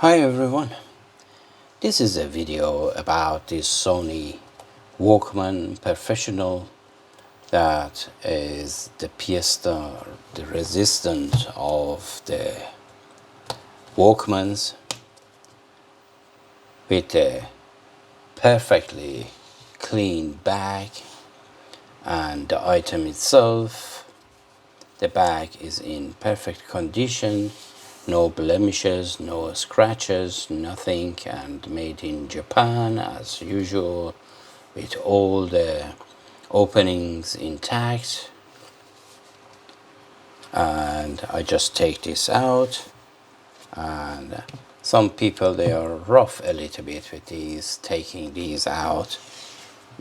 Hi everyone, this is a video about this Sony Walkman Professional that is the pièce the resistance of the Walkmans, with a perfectly clean bag, and the item itself, the bag is in perfect condition, no blemishes, no scratches, nothing, and made in Japan as usual, with all the openings intact. And I just take this out, and some people, they are rough a little bit with these, taking these out,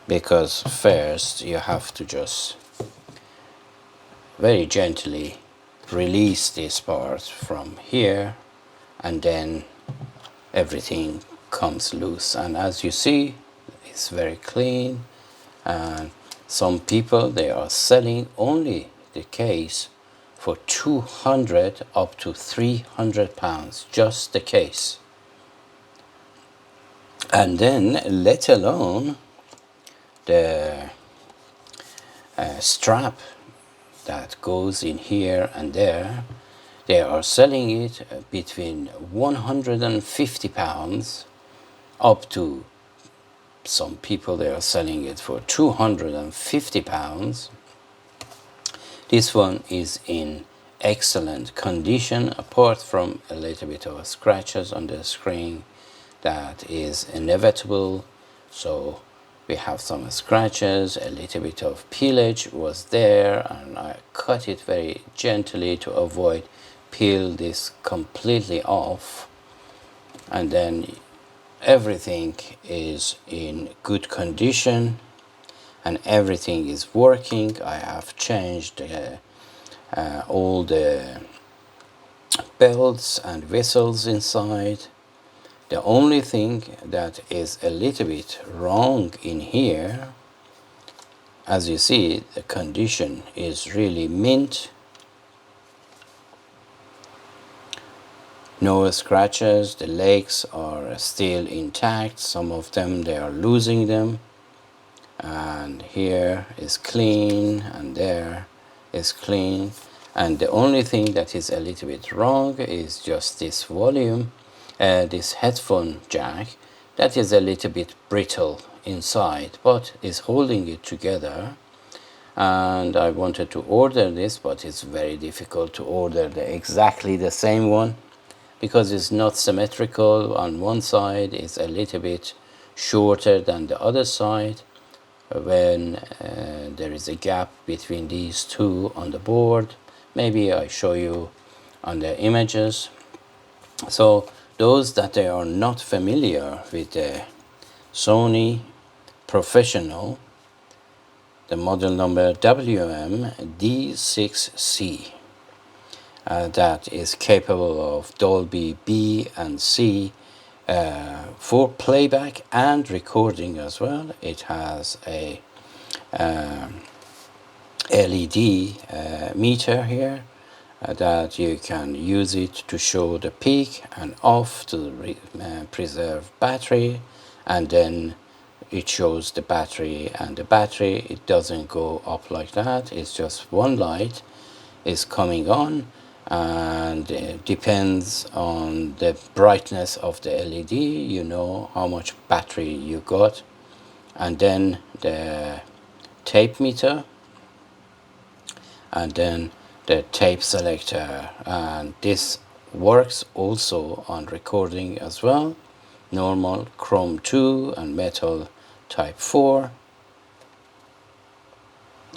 because first you have to just very gently release this part from here, and then everything comes loose. And as you see, it's very clean. And some people, they are selling only the case for 200 up to 300 pounds, just the case. And then let alone the strap that goes in here and there. They are selling it between 150 pounds up to, some people, they are selling it for 250 pounds. This one is in excellent condition, apart from a little bit of scratches on the screen. That is inevitable. So we have some scratches, a little bit of peelage was there, and I cut it very gently to avoid peel this completely off. And then everything is in good condition and everything is working. I have changed all the belts and vessels inside. The only thing that is a little bit wrong in here, as you see, the condition is really mint. No scratches, the legs are still intact. Some of them, they are losing them. And here is clean, and there is clean. And the only thing that is a little bit wrong is just this volume. This headphone jack, that is a little bit brittle inside, but is holding it together. And I wanted to order this, but it's very difficult to order exactly the same one, because it's not symmetrical. On one side it's a little bit shorter than the other side. When there is a gap between these two on the board, maybe I show you on the images. So those that they are not familiar with the Sony Professional, the model number WM-D6C, that is capable of Dolby B and C for playback and recording as well. It has a LED meter here, that you can use it to show the peak and off, to preserve battery, and then it shows the battery. And the battery, it doesn't go up like that, it's just one light is coming on, and it depends on the brightness of the LED, you know how much battery you got. And then the tape meter, and then the tape selector. And this works also on recording as well, normal, Chrome 2 and metal type 4.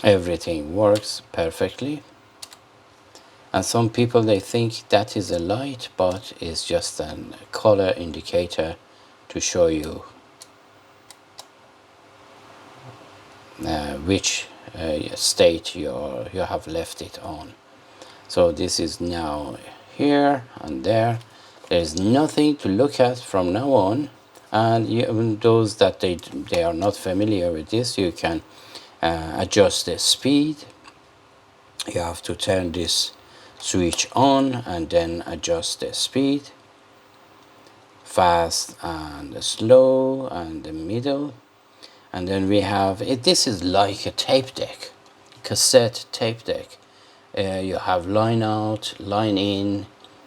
Everything works perfectly. And some people, they think that is a light, but it's just a color indicator to show you which state you have left it on. So this is now here and there. There's nothing to look at from now on. And even those that they are not familiar with this, you can adjust the speed. You have to turn this switch on and then adjust the speed. fast and slow and the middle. And then we have it. This is like a tape deck, cassette tape deck. You have line out, line in,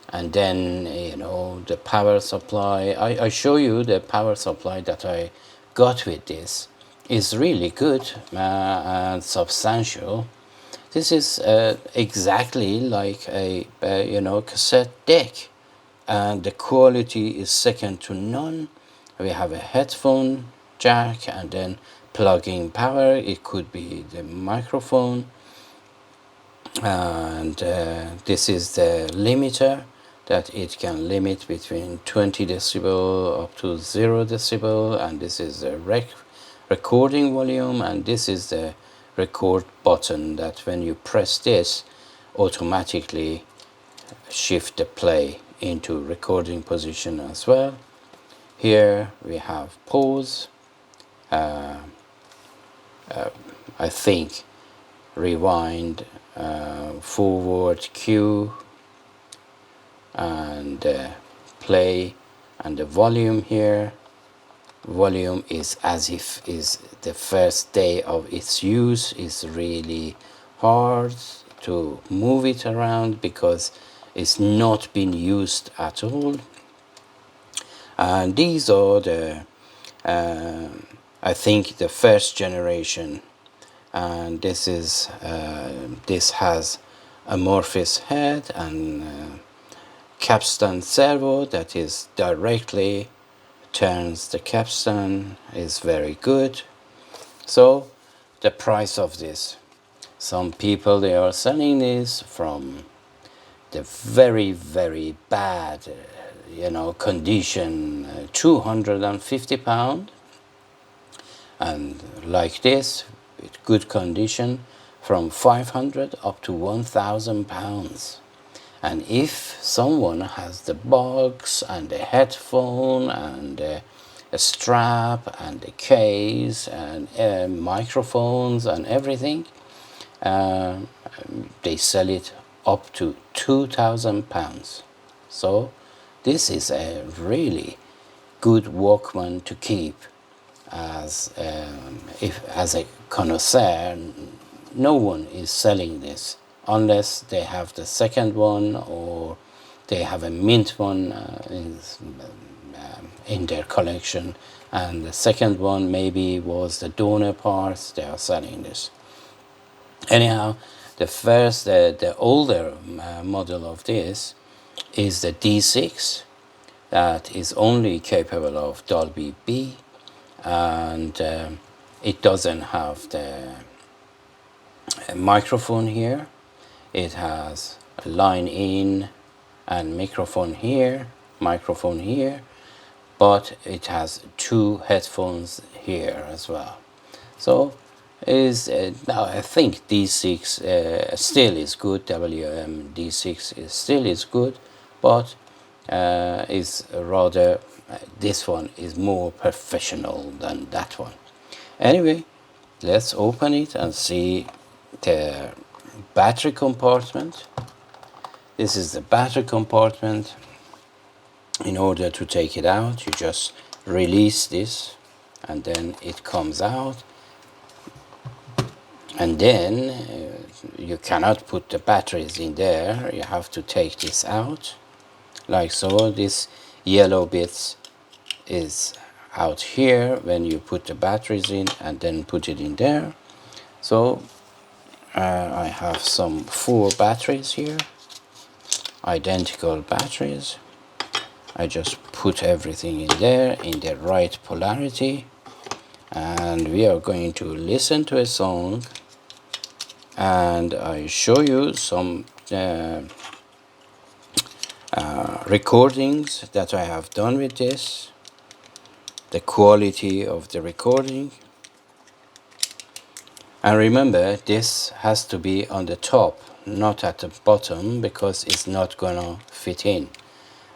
and then the power supply. I show you the power supply that I got with this. Is really good and substantial. This is exactly like a cassette deck, and the quality is second to none. We have a headphone jack and then plugging power. It could be the microphone, and this is the limiter that it can limit between 20 decibel up to 0 decibel, and this is the recording volume, and this is the record button that when you press this automatically shift the play into recording position as well. Here we have pause, I think rewind, forward cue, and play, and the volume here. Volume is as if is the first day of its use. Is really hard to move it around because it's not been used at all. And these are the I think the first generation, and this is this has amorphous head and capstan servo that is directly turns the capstan, is very good. So the price of this, some people they are selling this from the very bad condition, £250, and like this with good condition from 500 up to £1,000. And if someone has the box and the headphone and a strap and the case and microphones and everything, they sell it up to £2,000. So this is a really good Walkman to keep as as a connoisseur. No one is selling this unless they have the second one or they have a mint one in their collection, and the second one maybe was the donor parts. They are selling this. Anyhow, the first, the older model of this is the D6 that is only capable of Dolby B, and it doesn't have the microphone here. It has a line in and microphone here, but it has two headphones here as well. So is now I think D6 still is good. WM-D6 still is good, but is rather this one is more professional than that one. Anyway, let's open it and see the battery compartment. This is the battery compartment. In order to take it out, you just release this and then it comes out, and then you cannot put the batteries in there. You have to take this out like so. This yellow bits is out here when you put the batteries in and then put it in there. So I have some 4 batteries here, identical batteries. I just put everything in there in the right polarity, and we are going to listen to a song, and I show you some recordings that I have done with this, the quality of the recording. And remember, this has to be on the top, not at the bottom, because it's not gonna fit in.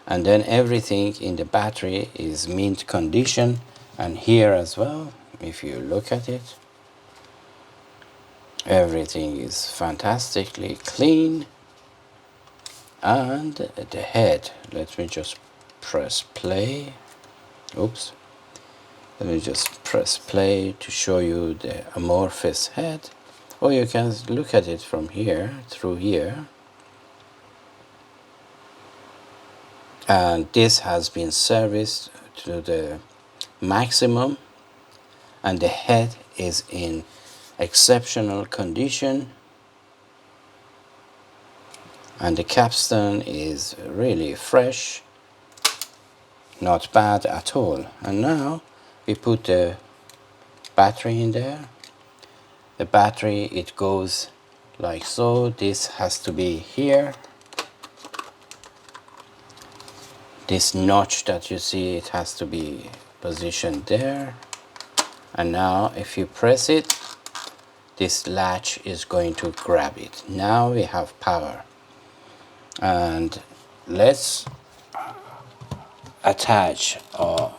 And then everything in the battery is mint condition, and here as well, if you look at it, everything is fantastically clean. And the head, let me just press play. Oops. Let me just press play to show you the amorphous head. Or you can look at it from here, through here. And this has been serviced to the maximum, and the head is in exceptional condition, and the capstan is really fresh, not bad at all. And now we put the battery in there. The battery, it goes like so. This has to be here. This notch that you see, it has to be positioned there. And now if you press it, this latch is going to grab it. Now we have power. And let's attach our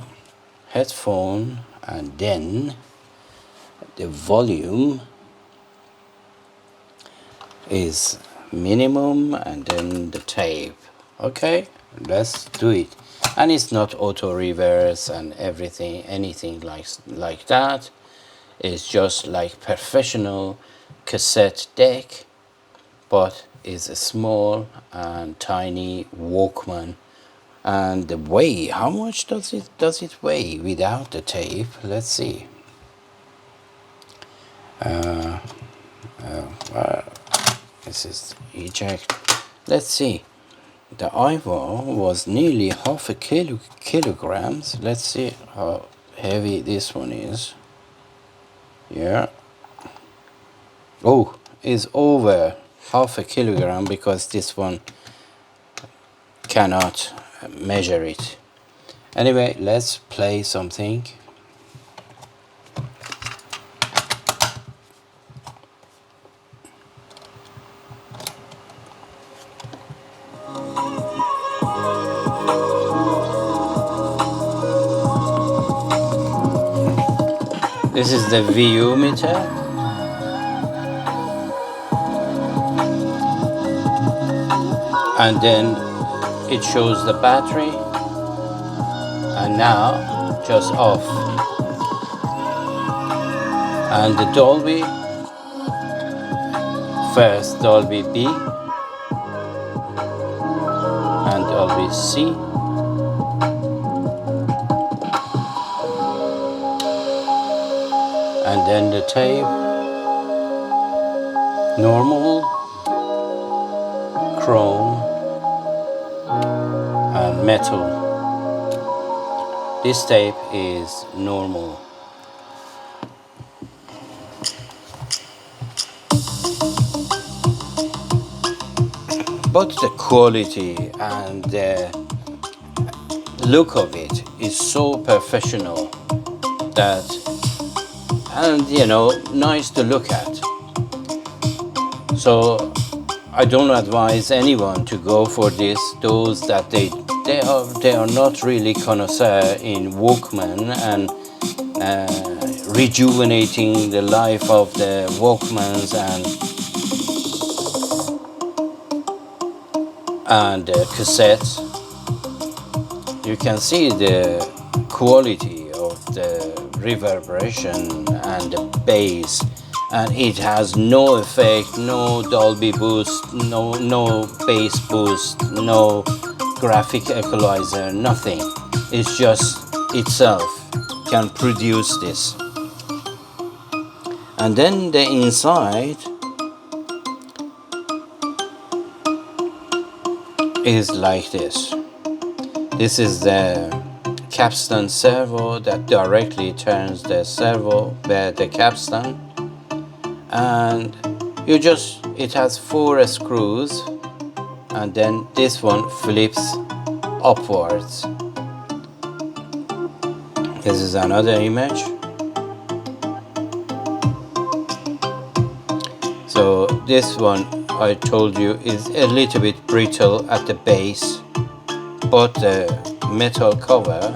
headphone, and then the volume is minimum, and then the tape. Okay, let's do it. And it's not auto reverse and everything, anything like that. It's just like professional cassette deck, but it's a small and tiny Walkman. And the weight, how much does it weigh without the tape? Let's see. This is eject. Let's see. The Ivo was nearly half a kilograms. Let's see how heavy this one is. Yeah. Oh, it's over half a kilogram, because this one cannot measure it. Anyway, let's play something. This is the VU meter. And then it shows the battery. And now just off. And the Dolby, first Dolby B and Dolby C. And then the tape, normal, chrome, and metal. This tape is normal. But the quality and the look of it is so professional that, and you know, nice to look at. So I don't advise anyone to go for this. Those that they are not really connoisseur in Walkman and rejuvenating the life of the Walkmans and cassettes. You can see the quality of the reverberation and the bass, and it has no effect, no Dolby boost, no bass boost, no graphic equalizer, nothing. It's just itself can produce this. And then the inside is like this. This is the capstan servo that directly turns the servo, the capstan, and it has 4 screws, and then this one flips upwards. This is another image. So this one, I told you, is a little bit brittle at the base, but the metal cover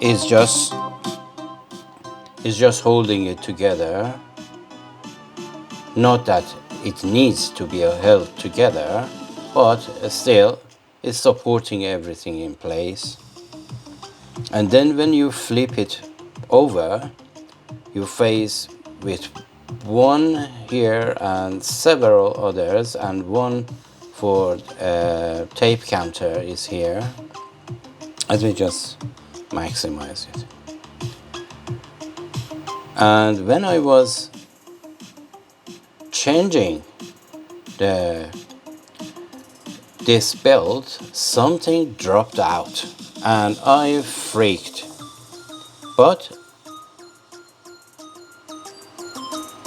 is just holding it together. Not that it needs to be held together, but still it's supporting everything in place. And then when you flip it over, you face with one here and several others, and one for tape counter is here. Let me just maximize it. And when I was changing this belt, something dropped out and I freaked. But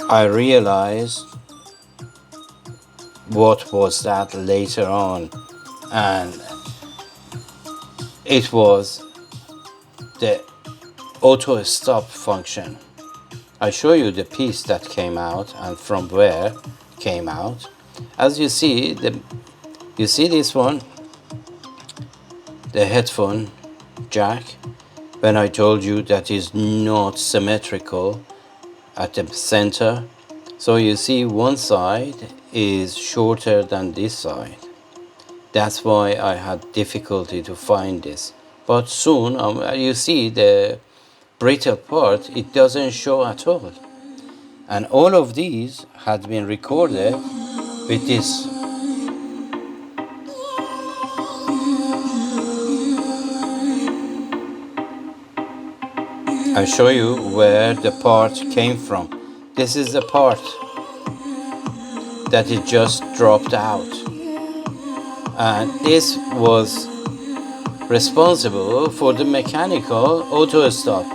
I realized what was that later on, and it was the auto stop function. I show you the piece that came out and from where it came out. As you see, you see this one, the headphone jack. When I told you that is not symmetrical at the center, so you see one side is shorter than this side. That's why I had difficulty to find this. But soon you see the brittle part, it doesn't show at all. And all of these had been recorded with this. I'll show you where the part came from. This is the part that it just dropped out. And this was responsible for the mechanical auto stop.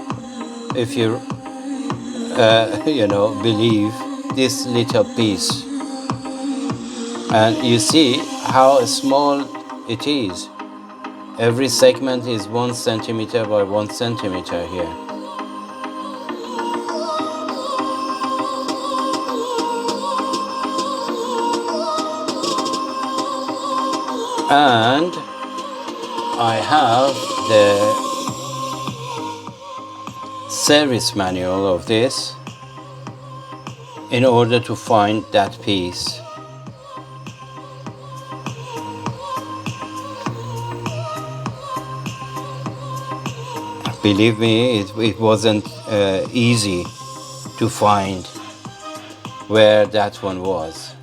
If you believe this little piece, and you see how small it is. Every segment is 1 centimeter by 1 centimeter here. And I have the service manual of this in order to find that piece. Believe me, it wasn't easy to find where that one was.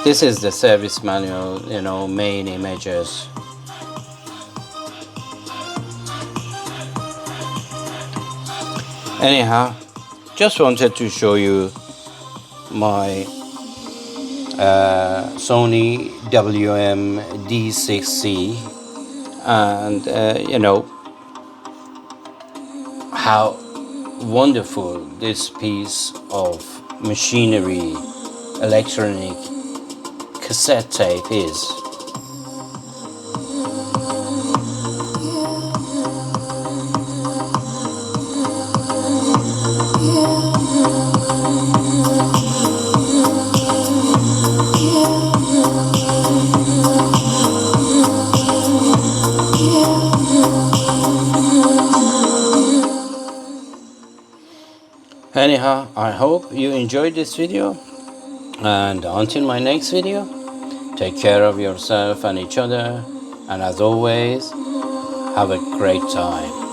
This is the service manual, main images. Anyhow, just wanted to show you my Sony WM-D6C, and how wonderful this piece of machinery, electronic cassette tape is. Anyhow, I hope you enjoyed this video, and until my next video, take care of yourself and each other, and as always, have a great time.